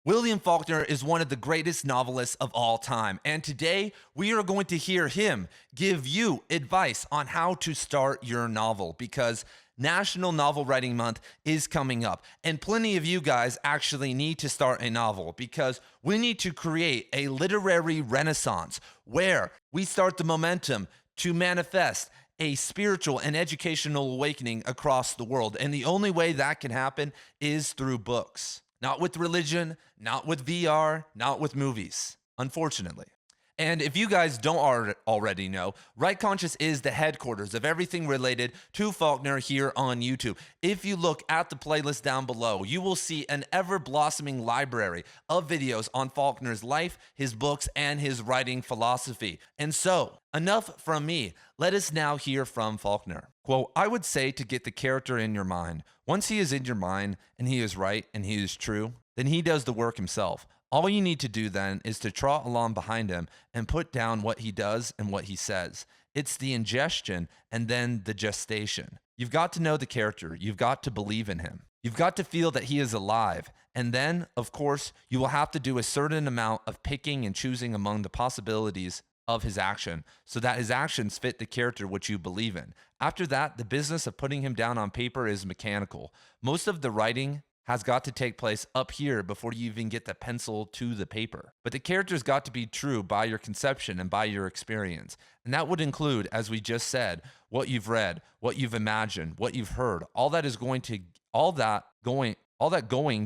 William Faulkner is one of the greatest novelists of all time, and today we are going to hear him give you advice on how to start your novel because National Novel Writing Month is coming up, and plenty of you guys actually need to start a novel because we need to create a literary renaissance where we start the momentum to manifest a spiritual and educational awakening across the world. And the only way that can happen is through books. Not with religion, not with VR, not with movies, unfortunately. And if you guys don't already know, Right Conscious is the headquarters of everything related to Faulkner here on YouTube. If you look at the playlist down below, you will see an ever-blossoming library of videos on Faulkner's life, his books, and his writing philosophy. And so, enough from me. Let us now hear from Faulkner. Quote, I would say to get the character in your mind. Once he is in your mind, and he is right, and he is true, then he does the work himself. All you need to do then is to trot along behind him and put down what he does and what he says. It's the ingestion and then the gestation. You've got to know the character. You've got to believe in him. You've got to feel that he is alive. And then, of course, you will have to do a certain amount of picking and choosing among the possibilities of his action so that his actions fit the character which you believe in. After that, the business of putting him down on paper is mechanical. Most of the writing has got to take place up here before you even get the pencil to the paper. But the character's got to be true by your conception and by your experience. And that would include, as we just said, what you've read, what you've imagined, what you've heard. All that going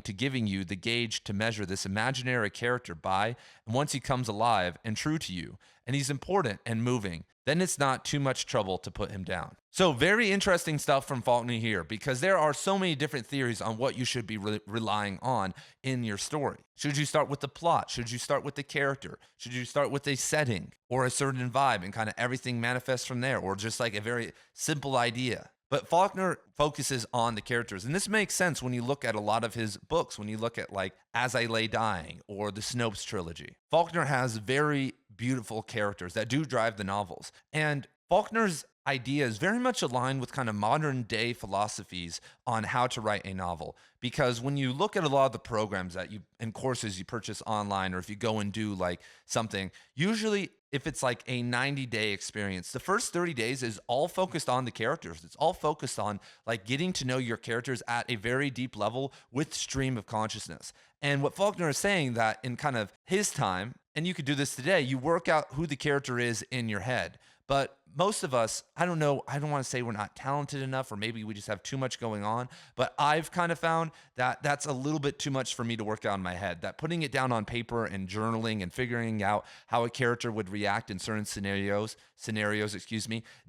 to giving you the gauge to measure this imaginary character by, and once he comes alive and true to you, and he's important and moving, then it's not too much trouble to put him down. So very interesting stuff from Faulkner here because there are so many different theories on what you should be relying on in your story. Should you start with the plot? Should you start with the character? Should you start with a setting or a certain vibe and kind of everything manifests from there, or just like a very simple idea? But Faulkner focuses on the characters. And this makes sense when you look at a lot of his books, when you look at like As I Lay Dying or the Snopes trilogy. Faulkner has very beautiful characters that do drive the novels. And Faulkner's ideas very much aligned with kind of modern day philosophies on how to write a novel. Because when you look at a lot of the programs that you and courses you purchase online, or if you go and do like something, usually if it's like a 90-day experience, the first 30 days is all focused on the characters. It's all focused on like getting to know your characters at a very deep level with stream of consciousness. And what Faulkner is saying that in kind of his time, and you could do this today, you work out who the character is in your head. But most of us, I don't know, I don't want to say we're not talented enough, or maybe we just have too much going on, but I've kind of found that that's a little bit too much for me to work out in my head, that putting it down on paper and journaling and figuring out how a character would react in certain scenarios,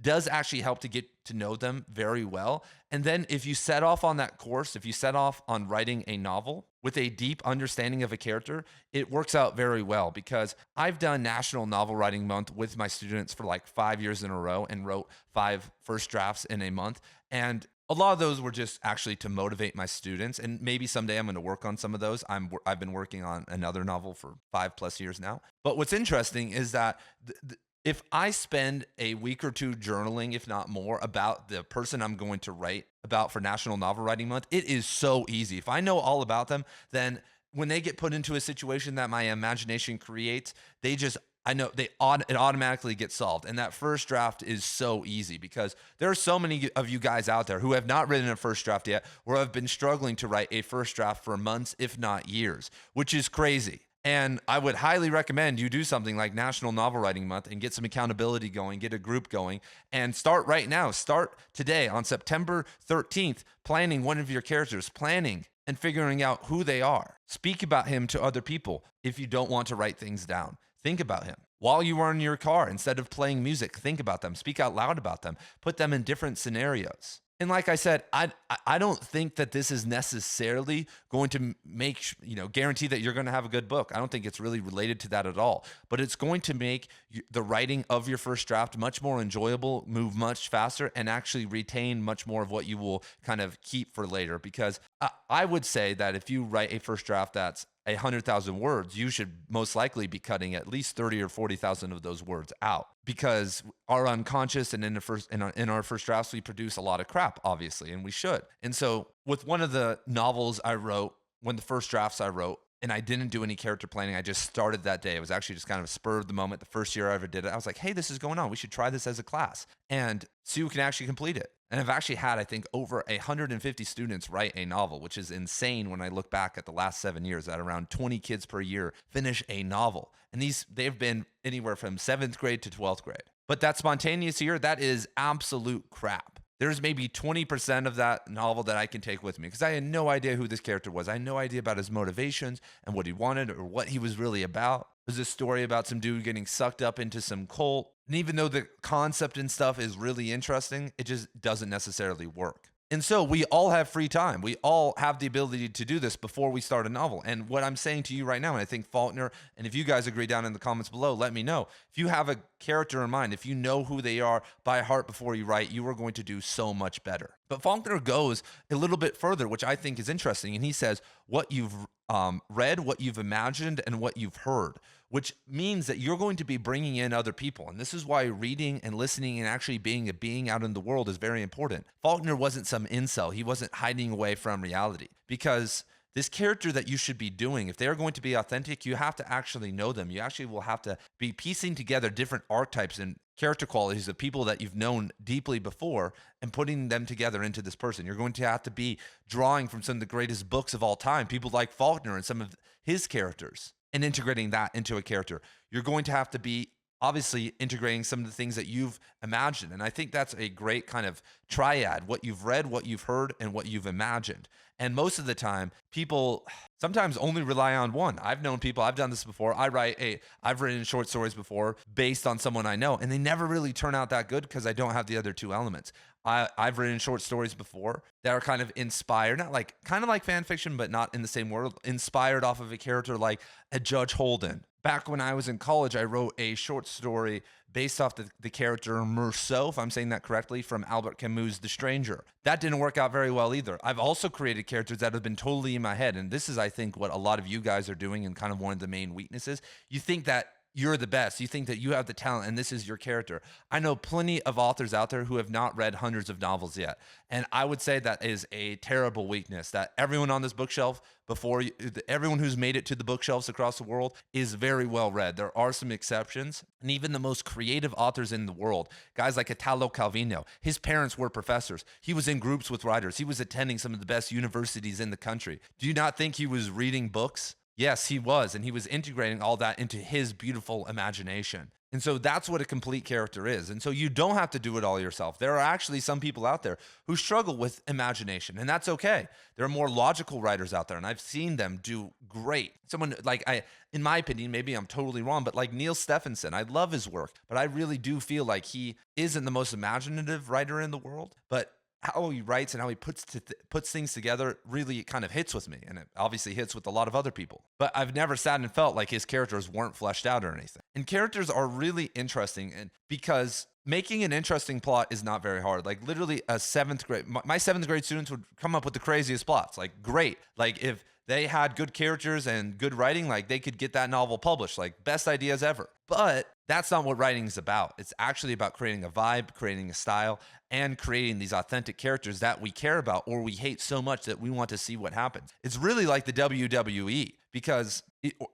does actually help to get to know them very well. And then if you set off on that course, if you set off on writing a novel with a deep understanding of a character, it works out very well because I've done National Novel Writing Month with my students for like 5 years in a row and wrote 5 first drafts in a month. And a lot of those were just actually to motivate my students. And maybe someday I'm going to work on some of those. I've been working on another novel for 5+ years now. But what's interesting is that if I spend a week or two journaling, if not more, about the person I'm going to write about for National Novel Writing Month, it is so easy. If I know all about them, then when they get put into a situation that my imagination creates, it automatically gets solved. And that first draft is so easy because there are so many of you guys out there who have not written a first draft yet, or have been struggling to write a first draft for months, if not years, which is crazy. And I would highly recommend you do something like National Novel Writing Month and get some accountability going, get a group going, and start right now. Start today on September 13th, planning one of your characters, planning and figuring out who they are. Speak about him to other people if you don't want to write things down. Think about him. While you are in your car, instead of playing music, think about them. Speak out loud about them. Put them in different scenarios. And like I said, I don't think that this is necessarily going to guarantee that you're going to have a good book. I don't think it's really related to that at all. But it's going to make the writing of your first draft much more enjoyable, move much faster, and actually retain much more of what you will kind of keep for later. Because I would say that if you write a first draft that's 100,000 words, you should most likely be cutting at least 30 or 40,000 of those words out, because our unconscious and in our first drafts, we produce a lot of crap, obviously, and we should. And so with one of the novels I wrote, one of the first drafts I wrote, and I didn't do any character planning. I just started that day. It was actually just kind of a spur of the moment. The first year I ever did it, I was like, hey, this is going on. We should try this as a class and see who can actually complete it. And I've actually had, I think, over 150 students write a novel, which is insane when I look back at the last 7 years, that around 20 kids per year finish a novel. And they've been anywhere from 7th grade to 12th grade. But that spontaneous year, that is absolute crap. There's maybe 20% of that novel that I can take with me because I had no idea who this character was. I had no idea about his motivations and what he wanted or what he was really about. It was a story about some dude getting sucked up into some cult. And even though the concept and stuff is really interesting, it just doesn't necessarily work. And so we all have free time. We all have the ability to do this before we start a novel. And what I'm saying to you right now, and I think Faulkner, and if you guys agree down in the comments below, let me know. If you have a character in mind, if you know who they are by heart before you write, you are going to do so much better. But Faulkner goes a little bit further, which I think is interesting. And he says, what you've read, what you've imagined, and what you've heard, which means that you're going to be bringing in other people. And this is why reading and listening and actually being a being out in the world is very important. Faulkner wasn't some incel. He wasn't hiding away from reality, because this character that you should be doing, if they're going to be authentic, you have to actually know them. You actually will have to be piecing together different archetypes and character qualities of people that you've known deeply before and putting them together into this person. You're going to have to be drawing from some of the greatest books of all time, people like Faulkner and some of his characters, and integrating that into a character. You're going to have to be obviously integrating some of the things that you've imagined. And I think that's a great kind of triad: what you've read, what you've heard, and what you've imagined. And most of the time, people sometimes only rely on one. I've known people, I've done this before. I've written short stories before based on someone I know, and they never really turn out that good because I don't have the other two elements. I've written short stories before that are kind of inspired, kind of like fan fiction, but not in the same world, inspired off of a character like a Judge Holden. Back when I was in college, I wrote a short story based off the character Meursault, if I'm saying that correctly, from Albert Camus' The Stranger. That didn't work out very well either. I've also created characters that have been totally in my head, and this is, I think, what a lot of you guys are doing and kind of one of the main weaknesses. You think that you're the best. You think that you have the talent and this is your character. I know plenty of authors out there who have not read hundreds of novels yet. And I would say that is a terrible weakness, that everyone on this bookshelf everyone who's made it to the bookshelves across the world is very well read. There are some exceptions, and even the most creative authors in the world, guys like Italo Calvino, his parents were professors. He was in groups with writers. He was attending some of the best universities in the country. Do you not think he was reading books? Yes, he was, and he was integrating all that into his beautiful imagination. And so that's what a complete character is. And so you don't have to do it all yourself. There are actually some people out there who struggle with imagination, and that's okay. There are more logical writers out there, and I've seen them do great. Someone in my opinion, maybe I'm totally wrong, but like Neil Stephenson, I love his work, but I really do feel like he isn't the most imaginative writer in the world, but how he writes and how he puts things together really kind of hits with me, and it obviously hits with a lot of other people. But I've never sat and felt like his characters weren't fleshed out or anything. And characters are really interesting, and because making an interesting plot is not very hard. Like literally my 7th grade students would come up with the craziest plots. Like great. Like if they had good characters and good writing, like they could get that novel published, like best ideas ever. But that's not what writing is about. It's actually about creating a vibe, creating a style, and creating these authentic characters that we care about or we hate so much that we want to see what happens. It's really like the WWE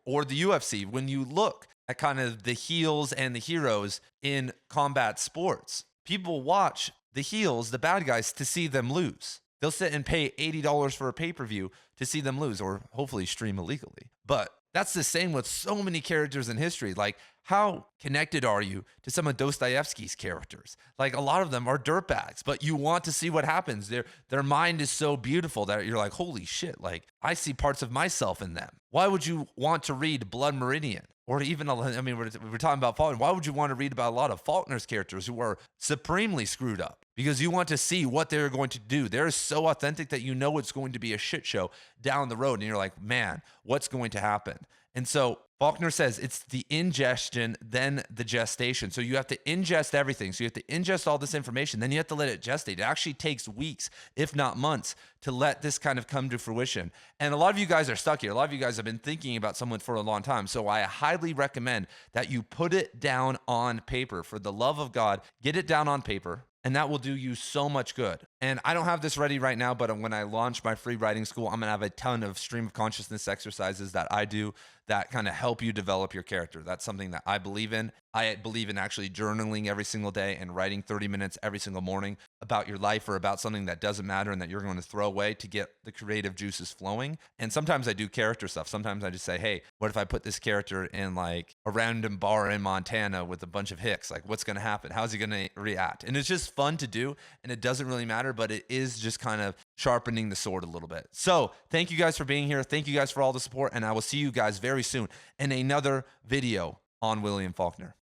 or the UFC. When you look at kind of the heels and the heroes in combat sports, people watch the heels, the bad guys, to see them lose. They'll sit and pay $80 for a pay-per-view to see them lose, or hopefully stream illegally. But that's the same with so many characters in history. Like, how connected are you to some of Dostoevsky's characters? Like, a lot of them are dirtbags, but you want to see what happens. Their mind is so beautiful that you're like, holy shit, like, I see parts of myself in them. Why would you want to read Blood Meridian? Or even, we're talking about Faulkner. Why would you want to read about a lot of Faulkner's characters who are supremely screwed up? Because you want to see what they're going to do. They're so authentic that you know it's going to be a shit show down the road. And you're like, man, what's going to happen? And so Faulkner says it's the ingestion, then the gestation. So you have to ingest everything. So you have to ingest all this information, then you have to let it gestate. It actually takes weeks, if not months, to let this kind of come to fruition. And a lot of you guys are stuck here. A lot of you guys have been thinking about someone for a long time. So I highly recommend that you put it down on paper. For the love of God, get it down on paper. And that will do you so much good. And I don't have this ready right now, but when I launch my free writing school, I'm going to have a ton of stream of consciousness exercises that I do that kind of help you develop your character. That's something that I believe in. I believe in actually journaling every single day and writing 30 minutes every single morning about your life or about something that doesn't matter and that you're going to throw away to get the creative juices flowing. And sometimes I do character stuff. Sometimes I just say, hey, what if I put this character in like a random bar in Montana with a bunch of hicks? Like, what's going to happen? How's he going to react? And it's just fun to do. And it doesn't really matter, but it is just kind of sharpening the sword a little bit. So thank you guys for being here. Thank you guys for all the support. And I will see you guys very soon in another video on William Faulkner.